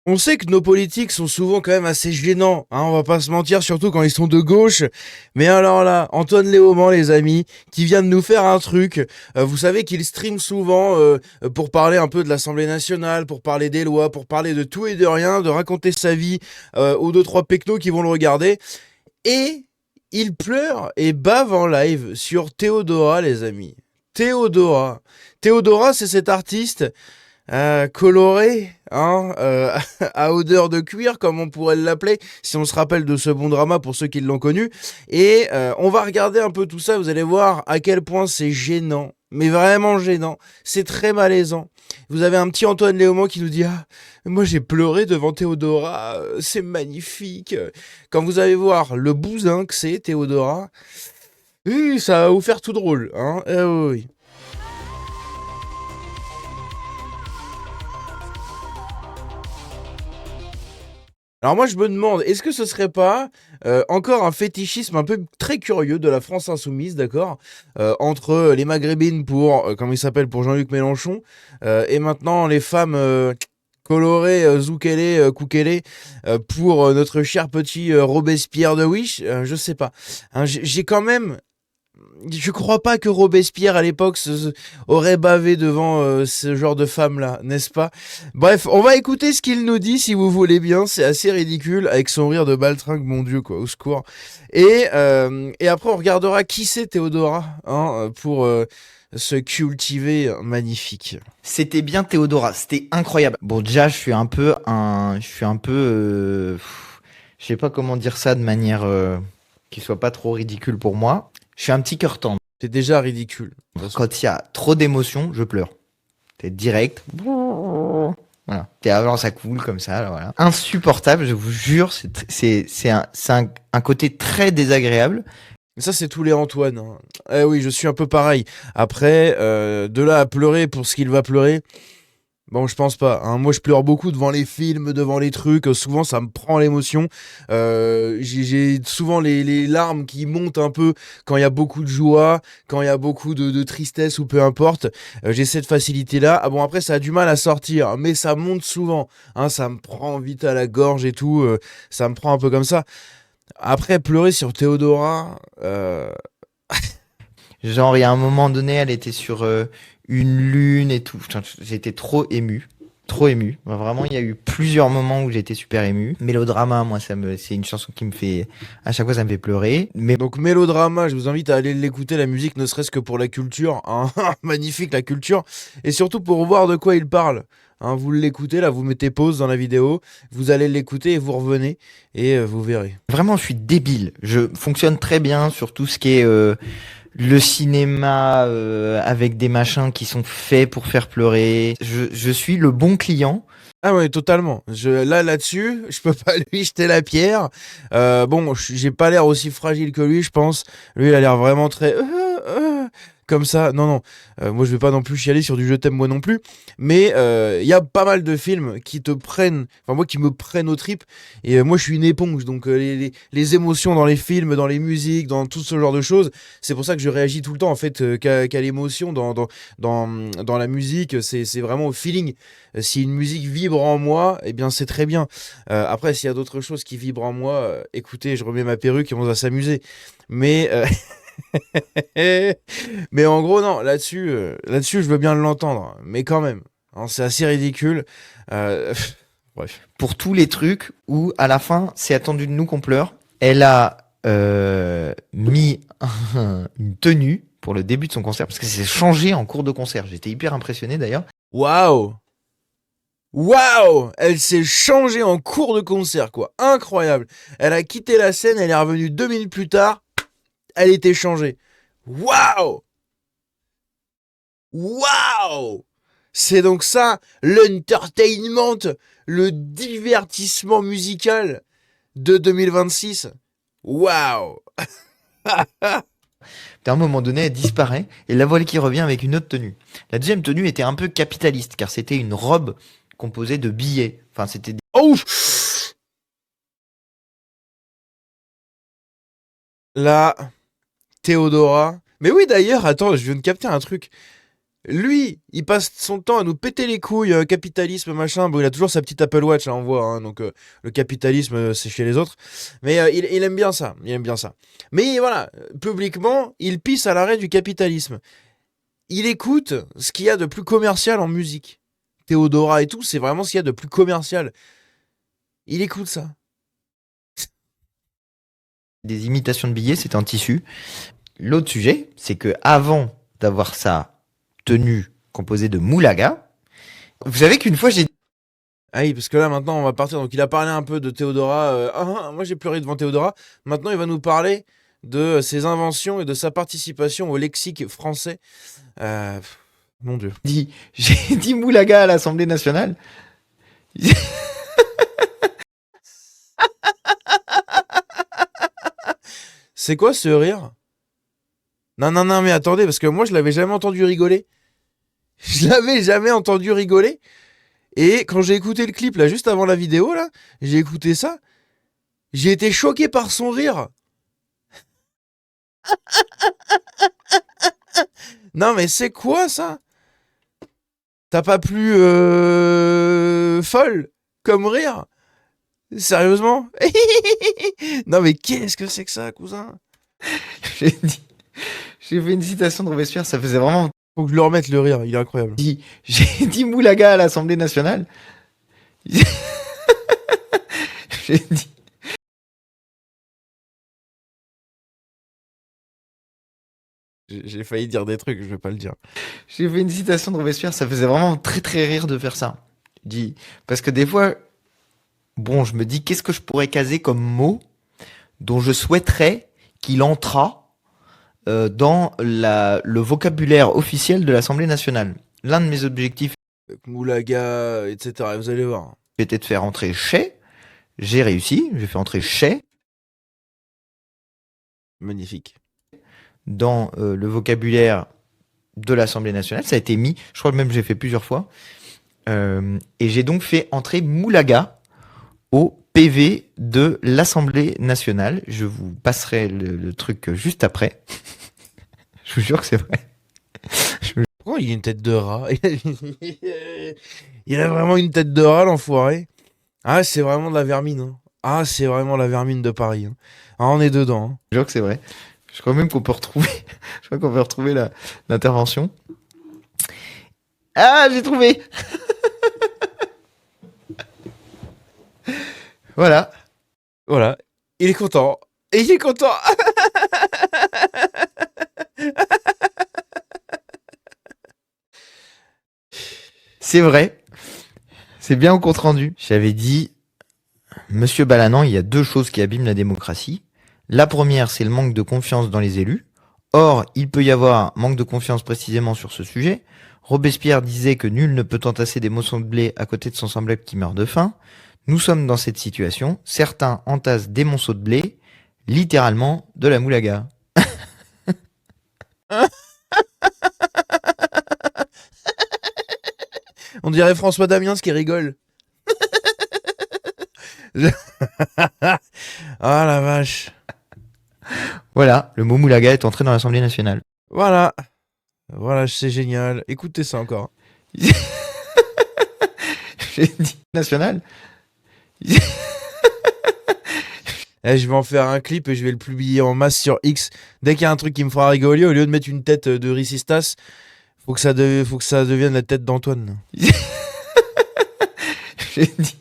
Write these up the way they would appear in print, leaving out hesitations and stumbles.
On sait que nos politiques sont souvent quand même assez gênants, hein, on va pas se mentir, surtout quand ils sont de gauche. Mais alors là, Antoine Léaumont, les amis, qui vient de nous faire un truc. Vous savez qu'il stream souvent pour parler un peu de l'Assemblée nationale, pour parler des lois, pour parler de tout et de rien, de raconter sa vie aux deux trois pecnos qui vont le regarder. Et il pleure et bave en live sur Théodora, les amis. Théodora. Théodora, c'est cet artiste coloré, hein, à odeur de cuir, comme on pourrait l'appeler, si on se rappelle de ce bon drama pour ceux qui l'ont connu. Et on va regarder un peu tout ça, vous allez voir à quel point c'est gênant, mais vraiment gênant, c'est très malaisant. Vous avez un petit Antoine Léaumont qui nous dit ah, moi j'ai pleuré devant Théodora, c'est magnifique. Quand vous allez voir le bousin que c'est Théodora, oui, ça va vous faire tout drôle, hein. Oui, oui. Alors moi je me demande, est-ce que ce serait pas encore un fétichisme un peu très curieux de la France insoumise, d'accord, entre les maghrébines pour, comment il s'appelle, pour Jean-Luc Mélenchon, et maintenant les femmes colorées, zoukélé, koukélé, pour notre cher petit Robespierre de Wish, je sais pas. Hein, j'ai quand même je crois pas que Robespierre à l'époque aurait bavé devant ce genre de femme-là, n'est-ce pas? Bref, on va écouter ce qu'il nous dit si vous voulez bien. C'est assez ridicule avec son rire de baltringue, mon Dieu, quoi, au secours. Et après, on regardera qui c'est Théodora, hein, pour se cultiver magnifique. C'était bien Théodora, c'était incroyable. Bon, déjà, je sais pas comment dire ça de manière qui soit pas trop ridicule pour moi. Je suis un petit cœur tendre. C'est déjà ridicule. De toute façon. Quand il y a trop d'émotions, je pleure. C'est direct. Voilà. Et avant, ça coule comme ça, là, voilà. Insupportable, je vous jure, c'est un côté très désagréable. Mais ça, c'est tous les Antoine, hein. Eh oui, je suis un peu pareil. Après, de là à pleurer pour ce qu'il va pleurer. Bon, je pense pas, hein. Moi, je pleure beaucoup devant les films, devant les trucs. Souvent, ça me prend l'émotion. J'ai souvent les larmes qui montent un peu quand il y a beaucoup de joie, quand il y a beaucoup de tristesse ou peu importe. J'ai cette facilité-là. Ah bon, après, ça a du mal à sortir, mais ça monte souvent, hein. Ça me prend vite à la gorge et tout. Ça me prend un peu comme ça. Après, pleurer sur Théodora. Genre, il y a un moment donné, elle était sur une lune et tout. Putain, j'étais trop ému. Trop ému. Vraiment, il y a eu plusieurs moments où j'étais super ému. Mélodrama, moi, c'est une chanson qui me fait, à chaque fois, ça me fait pleurer. Mais Donc Mélodrama, je vous invite à aller l'écouter, la musique, ne serait-ce que pour la culture, hein. Magnifique la culture, et surtout pour voir de quoi il parle. Hein, vous l'écoutez, là, vous mettez pause dans la vidéo, vous allez l'écouter et vous revenez, et vous verrez. vraiment, je suis débile. Je fonctionne très bien sur tout ce qui est le cinéma avec des machins qui sont faits pour faire pleurer. Je suis le bon client. Ah ouais, totalement. Là-dessus, je peux pas lui jeter la pierre. Bon, j'ai pas l'air aussi fragile que lui, je pense. Lui, il a l'air vraiment très comme ça. Non, non. Moi, je vais pas non plus chialer sur du je t'aime moi non plus. Mais il y a pas mal de films qui te prennent, enfin moi qui me prennent aux tripes. Et moi, je suis une éponge, donc les émotions dans les films, dans les musiques, dans tout ce genre de choses, c'est pour ça que je réagis tout le temps en fait qu'à l'émotion dans la musique. C'est vraiment au feeling. Si une musique vibre en moi, eh bien c'est très bien. Après, s'il y a d'autres choses qui vibrent en moi, écoutez, je remets ma perruque et on va s'amuser. Mais, mais en gros, non, là-dessus, je veux bien l'entendre. Mais quand même, hein, c'est assez ridicule. Euh, bref. Pour tous les trucs où, à la fin, c'est attendu de nous qu'on pleure. Elle a mis une tenue pour le début de son concert, parce que c'est changé en cours de concert. J'étais hyper impressionné d'ailleurs. Waouh! Waouh! Elle s'est changée en cours de concert, quoi. Incroyable. Elle a quitté la scène, elle est revenue 2 minutes plus tard, elle était changée. Waouh! Waouh! C'est donc ça, l'entertainment, le divertissement musical de 2026. Waouh! À un moment donné, elle disparaît et la voilà qui revient avec une autre tenue. La deuxième tenue était un peu capitaliste, car c'était une robe composée de billets. Enfin, c'était Ouf! Là, Théodora. Mais oui, d'ailleurs, attends, je viens de capter un truc. Lui, il passe son temps à nous péter les couilles, capitalisme, machin. Bon, il a toujours sa petite Apple Watch, hein, on voit, hein, donc le capitalisme, c'est chez les autres. Mais il aime bien ça, il aime bien ça. Mais voilà, publiquement, il pisse à l'arrêt du capitalisme. Il écoute ce qu'il y a de plus commercial en musique. Théodora et tout, c'est vraiment ce qu'il y a de plus commercial. Il écoute ça. Des imitations de billets, c'était en tissu. L'autre sujet, c'est que avant d'avoir sa tenue composée de moulaga, vous savez qu'une fois j'ai Ah oui, parce que là maintenant on va partir. Donc il a parlé un peu de Théodora. Moi j'ai pleuré devant Théodora. Maintenant il va nous parler de ses inventions et de sa participation au lexique français. Mon Dieu. j'ai dit moulaga à l'Assemblée nationale. C'est quoi ce rire? Non, non, non, mais attendez, parce que moi je l'avais jamais entendu rigoler. Je l'avais jamais entendu rigoler. Et quand j'ai écouté le clip là, juste avant la vidéo là, j'ai écouté ça. J'ai été choqué par son rire. Non mais c'est quoi ça? T'as pas plus folle comme rire? Sérieusement? Non mais qu'est-ce que c'est que ça, cousin? J'ai dit, j'ai fait une citation de Robespierre, ça faisait vraiment. Faut que je le remette le rire, il est incroyable. J'ai dit moulaga à l'Assemblée nationale. J'ai dit. J'ai failli dire des trucs, je vais pas le dire. J'ai fait une citation de Robespierre, ça faisait vraiment très très rire de faire ça. Parce que des fois, bon, je me dis qu'est-ce que je pourrais caser comme mot dont je souhaiterais qu'il entrât dans le vocabulaire officiel de l'Assemblée nationale. L'un de mes objectifs Moulaga, etc. Vous allez voir. était de faire entrer chez. J'ai réussi, j'ai fait entrer chez Magnifique. dans le vocabulaire de l'Assemblée nationale. Ça a été mis, je crois même que j'ai fait plusieurs fois. Et j'ai donc fait entrer moulaga au PV de l'Assemblée nationale. Je vous passerai le truc juste après. Je vous jure que c'est vrai. Pourquoi il a une tête de rat? Il a vraiment une tête de rat, l'enfoiré. Ah, c'est vraiment de la vermine. Hein. Ah, c'est vraiment la vermine de Paris. Hein. Ah, on est dedans. Hein. Je jure que c'est vrai. Je crois même qu'on peut retrouver, je crois qu'on peut retrouver l'intervention. Ah, j'ai trouvé. Voilà. Voilà. Il est content. Et il est content. C'est vrai. C'est bien au compte rendu. J'avais dit, Monsieur Balanan, il y a deux choses qui abîment la démocratie. La première, c'est le manque de confiance dans les élus. Or, il peut y avoir manque de confiance précisément sur ce sujet. Robespierre disait que nul ne peut entasser des moissons de blé à côté de son semblable qui meurt de faim. Nous sommes dans cette situation. Certains entassent des monceaux de blé, littéralement de la moulaga. On dirait François Damiens qui rigole. Ah la vache. Voilà, le mot moulaga est entré dans l'Assemblée nationale. Voilà. Voilà, c'est génial. Écoutez ça encore. J'ai dit national. Je vais en faire un clip et je vais le publier en masse sur X. Dès qu'il y a un truc qui me fera rigoler, au lieu de mettre une tête de Ricistas, faut que ça devienne la tête d'Antoine. J'ai dit.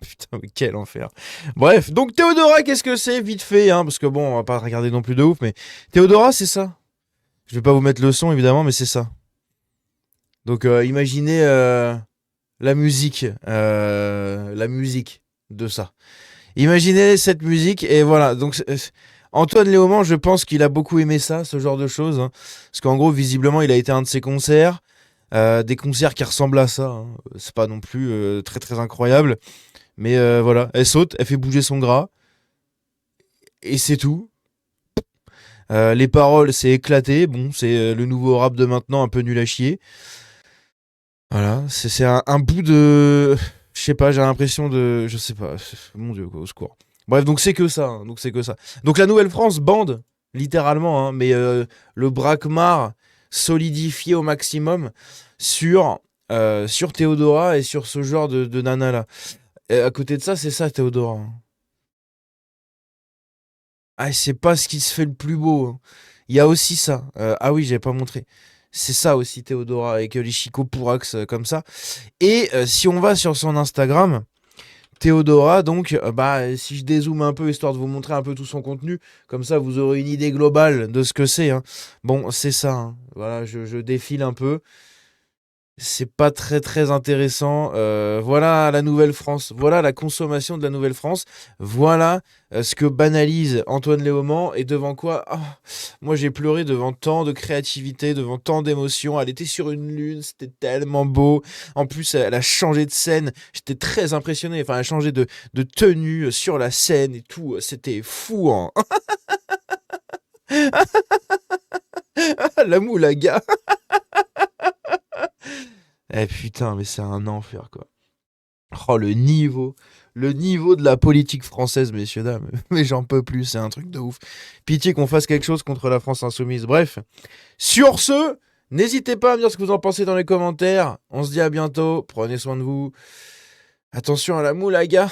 Putain, mais quel enfer. Bref, donc Théodora, qu'est-ce que c'est? Vite fait, hein, parce que bon, on va pas regarder non plus de ouf, mais Théodora, c'est ça. Je vais pas vous mettre le son, évidemment, mais c'est ça. Donc, imaginez la musique de ça. Imaginez cette musique, et voilà. Donc, Antoine Léaumont, je pense qu'il a beaucoup aimé ça, ce genre de choses. Hein, parce qu'en gros, visiblement, il a été à un de ses concerts. Des concerts qui ressemblent à ça. Hein. C'est pas non plus très très incroyable. Mais voilà, elle saute, elle fait bouger son gras. Et c'est tout. Les paroles, c'est éclaté. Bon, c'est le nouveau rap de maintenant, un peu nul à chier. Voilà, c'est un bout de... Je sais pas, j'ai l'impression de... Je sais pas, mon Dieu, quoi, au secours. Bref, donc c'est que ça. Hein, donc c'est que ça. Donc la Nouvelle-France bande, littéralement. Hein, mais le Braquemar solidifié au maximum sur Théodora et sur ce genre de nana là. Et à côté de ça, c'est ça Théodora, hein. Ah, c'est pas ce qui se fait le plus beau, hein. Il y a aussi ça. Ah oui, j'avais pas montré. C'est ça aussi Théodora avec les chicots pourrax comme ça. Et si on va sur son Instagram, Théodora, donc, bah, si je dézoome un peu, histoire de vous montrer un peu tout son contenu, comme ça vous aurez une idée globale de ce que c'est, hein. Bon, c'est ça, hein. Voilà, je défile un peu. C'est pas très très intéressant. Voilà la Nouvelle-France. Voilà la consommation de la Nouvelle-France. Voilà ce que banalise Antoine Léaumont. Et devant quoi moi j'ai pleuré devant tant de créativité, devant tant d'émotions. Elle était sur une lune, c'était tellement beau. En plus, elle a changé de scène. J'étais très impressionné. Enfin, elle a changé de tenue sur la scène et tout. C'était fou, hein. La moulaga. Eh putain, mais c'est un enfer, quoi. Oh, le niveau de la politique française, messieurs, dames. Mais j'en peux plus, c'est un truc de ouf. Pitié qu'on fasse quelque chose contre la France insoumise. Bref, sur ce, n'hésitez pas à me dire ce que vous en pensez dans les commentaires. On se dit à bientôt, prenez soin de vous. Attention à la moulaga.